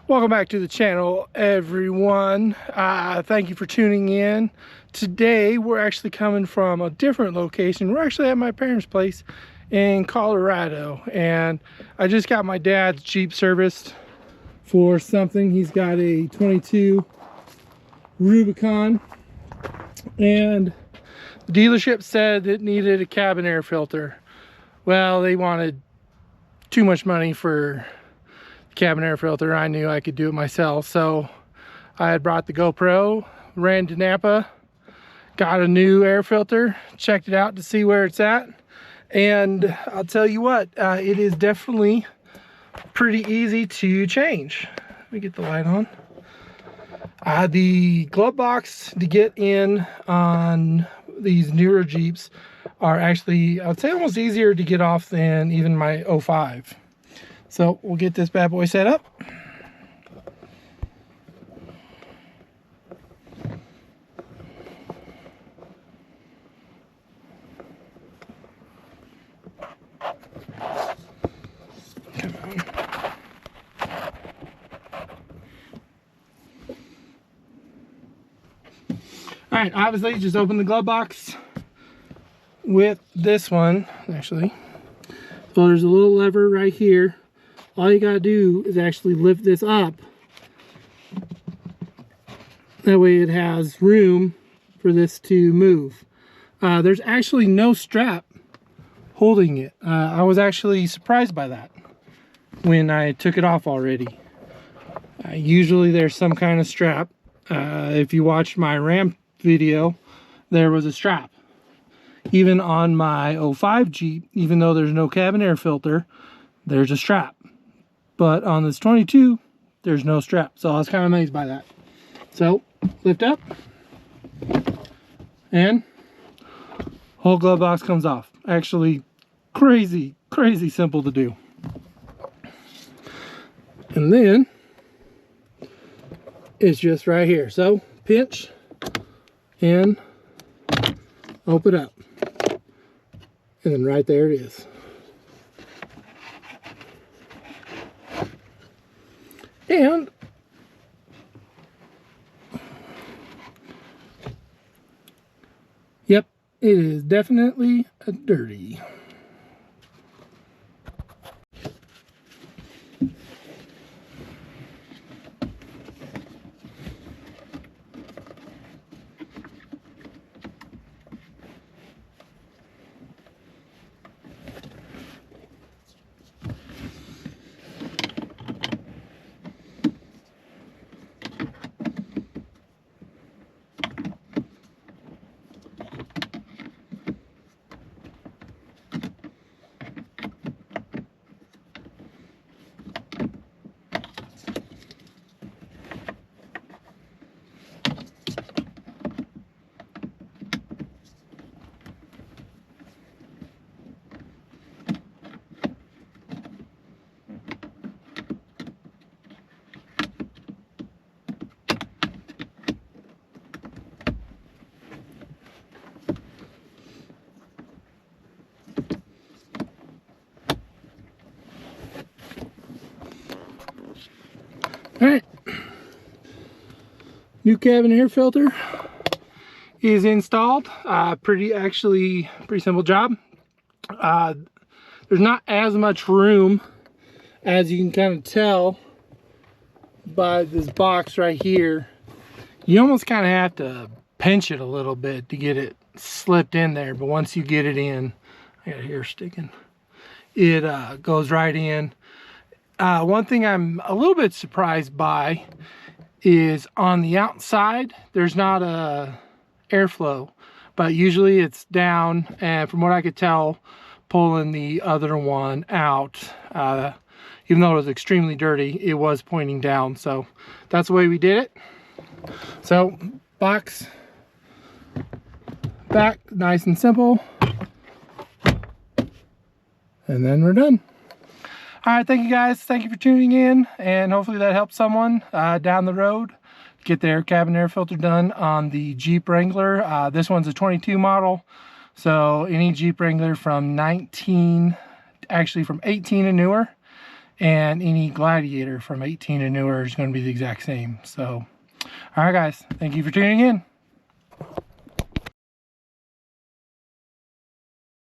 Welcome back to the channel, everyone. Thank you for tuning in. Today we're actually coming from a different location. We're actually at my parents' place in Colorado, and I just got my dad's Jeep serviced for something. He's got a 22 Rubicon, and the dealership said it needed a cabin air filter. Well, they wanted too much money for cabin air filter. I knew I could do it myself, so I had brought the GoPro, ran to Napa, got a new air filter, checked it out to see where it's at, and I'll tell you what, it is definitely pretty easy to change. Let me get the light on. The glove box to get in on these newer Jeeps are actually, I would say, almost easier to get off than even my 05. So we'll get this bad boy set up. Come on. All right, obviously just open the glove box with this one, actually. So there's a little lever right here. All you gotta do is actually lift this up. That way it has room for this to move. There's actually no strap holding it. I was actually surprised by that when I took it off already. Usually there's some kind of strap. If you watched my Ram video, there was a strap. Even on my 05 Jeep, even though there's no cabin air filter, there's a strap. But on this 22, there's no strap. So I was kind of amazed by that. So lift up, and whole glove box comes off. Actually, crazy simple to do. And then it's just right here. So pinch and open up. And then right there it is. And yep, it is definitely a dirty. All right, new cabin air filter is installed. Pretty simple job. There's not as much room as you can kind of tell by this box right here. You almost kind of have to pinch it a little bit to get it slipped in there, but once you get it in, I got a hair sticking, it goes right in. One thing I'm a little bit surprised by is on the outside, there's not a airflow, but usually it's down, and from what I could tell, pulling the other one out, even though it was extremely dirty, it was pointing down. So that's the way we did it. So box back, nice and simple, and then we're done. All right, thank you guys. Thank you for tuning in, and hopefully that helps someone down the road get their cabin air filter done on the Jeep Wrangler. This one's a 22 model, so any Jeep Wrangler from 18 and newer and any Gladiator from 18 and newer is going to be the exact same. So, all right, guys, thank you for tuning in.